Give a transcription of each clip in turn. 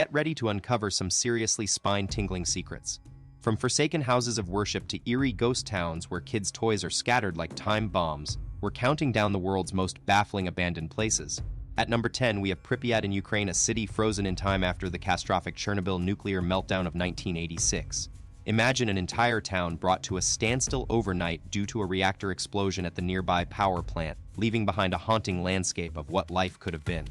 Get ready to uncover some seriously spine-tingling secrets. From forsaken houses of worship to eerie ghost towns where kids' toys are scattered like time bombs, we're counting down the world's most baffling abandoned places. At number 10, we have Pripyat in Ukraine, a city frozen in time after the catastrophic Chernobyl nuclear meltdown of 1986. Imagine an entire town brought to a standstill overnight due to a reactor explosion at the nearby power plant, leaving behind a haunting landscape of what life could have been.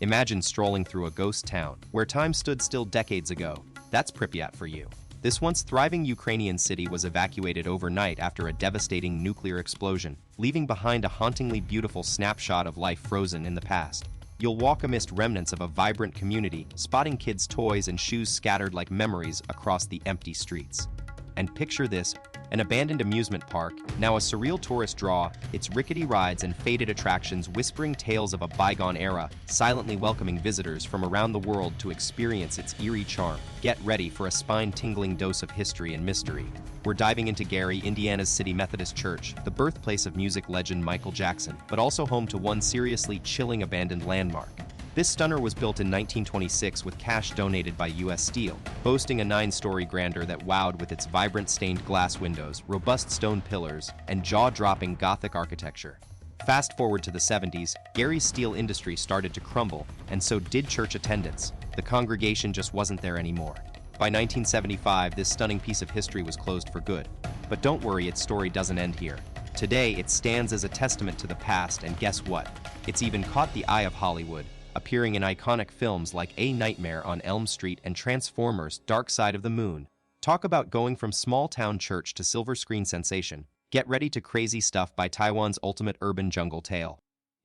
Imagine strolling through a ghost town, where time stood still decades ago. That's Pripyat for you. This once thriving Ukrainian city was evacuated overnight after a devastating nuclear explosion, leaving behind a hauntingly beautiful snapshot of life frozen in the past. You'll walk amidst remnants of a vibrant community, spotting kids' toys and shoes scattered like memories across the empty streets. And picture this, an abandoned amusement park, now a surreal tourist draw, its rickety rides and faded attractions whispering tales of a bygone era, silently welcoming visitors from around the world to experience its eerie charm. Get ready for a spine-tingling dose of history and mystery. We're diving into Gary, Indiana's City Methodist Church, the birthplace of music legend Michael Jackson, but also home to one seriously chilling abandoned landmark. This stunner was built in 1926 with cash donated by U.S. Steel, boasting a 9-story grandeur that wowed with its vibrant stained glass windows, robust stone pillars, and jaw-dropping Gothic architecture. Fast forward to the 70s, Gary's steel industry started to crumble, and so did church attendance. The congregation just wasn't there anymore. By 1975, this stunning piece of history was closed for good. But don't worry, its story doesn't end here. Today, it stands as a testament to the past, and guess what? It's even caught the eye of Hollywood, appearing in iconic films like A Nightmare on Elm Street and Transformers: Dark Side of the Moon. Talk about going from small-town church to silver screen sensation. Get ready to crazy stuff by Taiwan's ultimate urban jungle tale.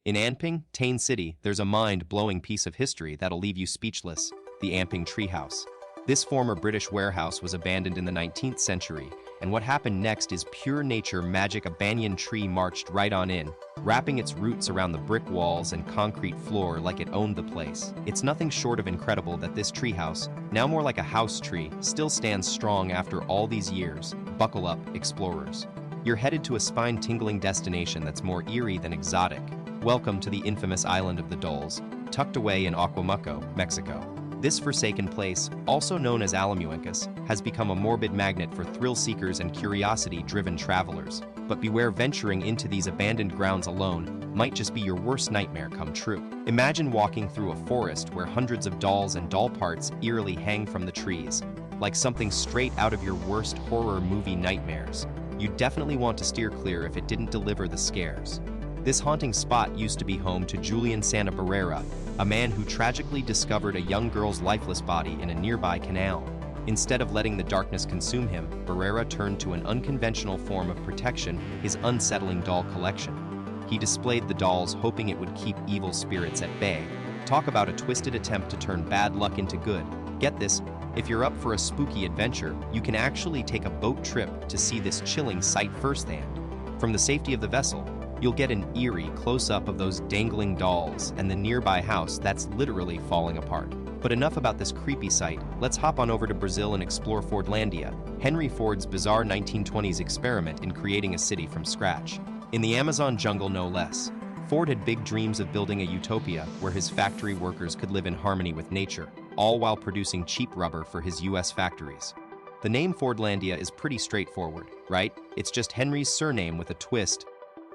In Anping, Tain City, there's a mind-blowing piece of history that'll leave you speechless: the Anping Treehouse. This former British warehouse was abandoned in the 19th century, and what happened next is pure nature magic. A banyan tree marched right on in, wrapping its roots around the brick walls and concrete floor like it owned the place. It's nothing short of incredible that this treehouse, now more like a house tree, still stands strong after all these years. Buckle up, explorers. You're headed to a spine-tingling destination that's more eerie than exotic. Welcome to the infamous Island of the Dolls, tucked away in Acuamaco, Mexico. This forsaken place, also known as Alamuencas, has become a morbid magnet for thrill-seekers and curiosity-driven travelers. But beware, venturing into these abandoned grounds alone might just be your worst nightmare come true. Imagine walking through a forest where hundreds of dolls and doll parts eerily hang from the trees, like something straight out of your worst horror movie nightmares. You'd definitely want to steer clear if it didn't deliver the scares. This haunting spot used to be home to Julian Santa Barrera, a man who tragically discovered a young girl's lifeless body in a nearby canal. Instead of letting the darkness consume him, Barrera turned to an unconventional form of protection: his unsettling doll collection. He displayed the dolls, hoping it would keep evil spirits at bay. Talk about a twisted attempt to turn bad luck into good. Get this, if you're up for a spooky adventure, you can actually take a boat trip to see this chilling sight firsthand. From the safety of the vessel, you'll get an eerie close-up of those dangling dolls and the nearby house that's literally falling apart. But enough about this creepy sight. Let's hop on over to Brazil and explore Fordlandia, Henry Ford's bizarre 1920s experiment in creating a city from scratch. In the Amazon jungle, no less. Ford had big dreams of building a utopia where his factory workers could live in harmony with nature, all while producing cheap rubber for his US factories. The name Fordlandia is pretty straightforward, right? It's just Henry's surname with a twist.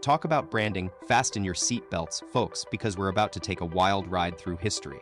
Talk about branding. Fasten your seatbelts, folks, because we're about to take a wild ride through history.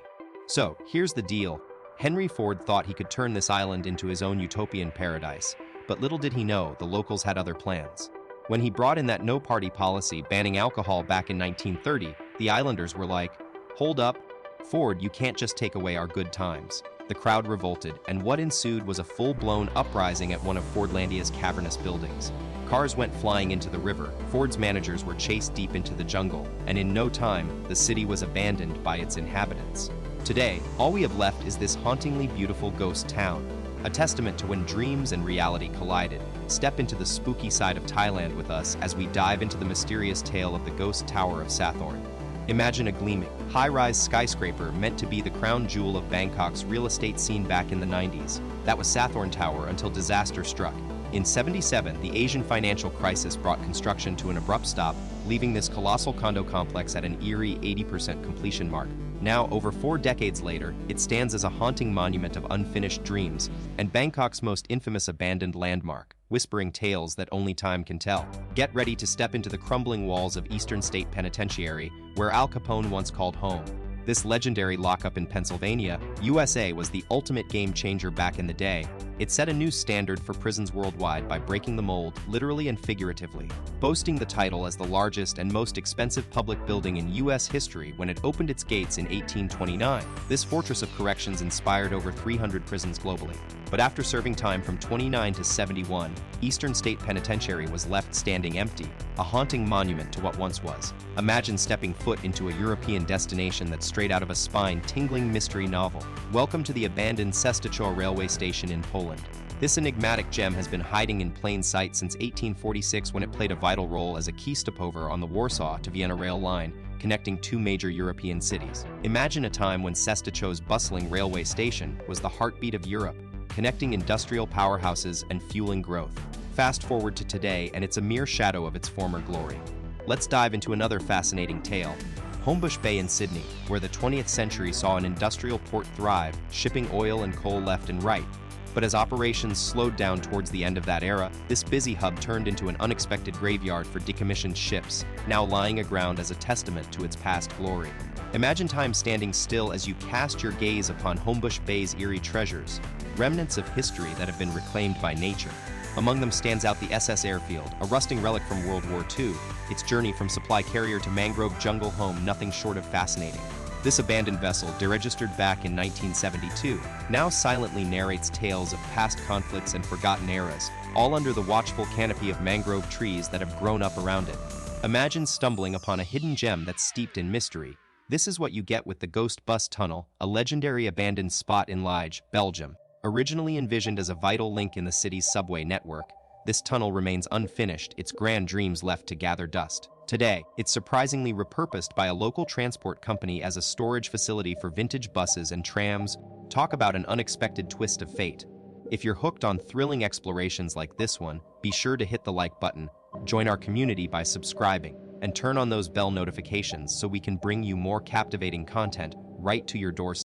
So, here's the deal. Henry Ford thought he could turn this island into his own utopian paradise, but little did he know the locals had other plans. When he brought in that no-party policy banning alcohol back in 1930, the islanders were like, "Hold up, Ford, you can't just take away our good times." The crowd revolted, and what ensued was a full-blown uprising at one of Fordlandia's cavernous buildings. Cars went flying into the river, Ford's managers were chased deep into the jungle, and in no time, the city was abandoned by its inhabitants. Today, all we have left is this hauntingly beautiful ghost town, a testament to when dreams and reality collided. Step into the spooky side of Thailand with us as we dive into the mysterious tale of the ghost tower of Sathorn. Imagine a gleaming, high-rise skyscraper meant to be the crown jewel of Bangkok's real estate scene back in the 90s. That was Sathorn Tower until disaster struck. In '77, the Asian financial crisis brought construction to an abrupt stop, leaving this colossal condo complex at an eerie 80% completion mark. Now, over 4 decades later, it stands as a haunting monument of unfinished dreams and Bangkok's most infamous abandoned landmark, whispering tales that only time can tell. Get ready to step into the crumbling walls of Eastern State Penitentiary, where Al Capone once called home. This legendary lockup in Pennsylvania, USA, was the ultimate game changer back in the day. It set a new standard for prisons worldwide by breaking the mold, literally and figuratively. Boasting the title as the largest and most expensive public building in U.S. history when it opened its gates in 1829, this fortress of corrections inspired over 300 prisons globally. But after serving time from 29 to 71, Eastern State Penitentiary was left standing empty, a haunting monument to what once was. Imagine stepping foot into a European destination that's straight out of a spine-tingling mystery novel. Welcome to the abandoned Częstochowa railway station in Poland. This enigmatic gem has been hiding in plain sight since 1846 when it played a vital role as a key stopover on the Warsaw to Vienna rail line, connecting 2 major European cities. Imagine a time when Częstochowa's bustling railway station was the heartbeat of Europe, connecting industrial powerhouses and fueling growth. Fast forward to today, and it's a mere shadow of its former glory. Let's dive into another fascinating tale. Homebush Bay in Sydney, where the 20th century saw an industrial port thrive, shipping oil and coal left and right. But as operations slowed down towards the end of that era, this busy hub turned into an unexpected graveyard for decommissioned ships, now lying aground as a testament to its past glory. Imagine time standing still as you cast your gaze upon Homebush Bay's eerie treasures, remnants of history that have been reclaimed by nature. Among them stands out the SS Airfield, a rusting relic from World War II, its journey from supply carrier to mangrove jungle home nothing short of fascinating. This abandoned vessel, deregistered back in 1972, now silently narrates tales of past conflicts and forgotten eras, all under the watchful canopy of mangrove trees that have grown up around it. Imagine stumbling upon a hidden gem that's steeped in mystery. This is what you get with the Ghost Bus Tunnel, a legendary abandoned spot in Liege, Belgium. Originally envisioned as a vital link in the city's subway network, this tunnel remains unfinished, its grand dreams left to gather dust. Today, it's surprisingly repurposed by a local transport company as a storage facility for vintage buses and trams. Talk about an unexpected twist of fate. If you're hooked on thrilling explorations like this one, be sure to hit the like button, join our community by subscribing, and turn on those bell notifications so we can bring you more captivating content right to your doorstep.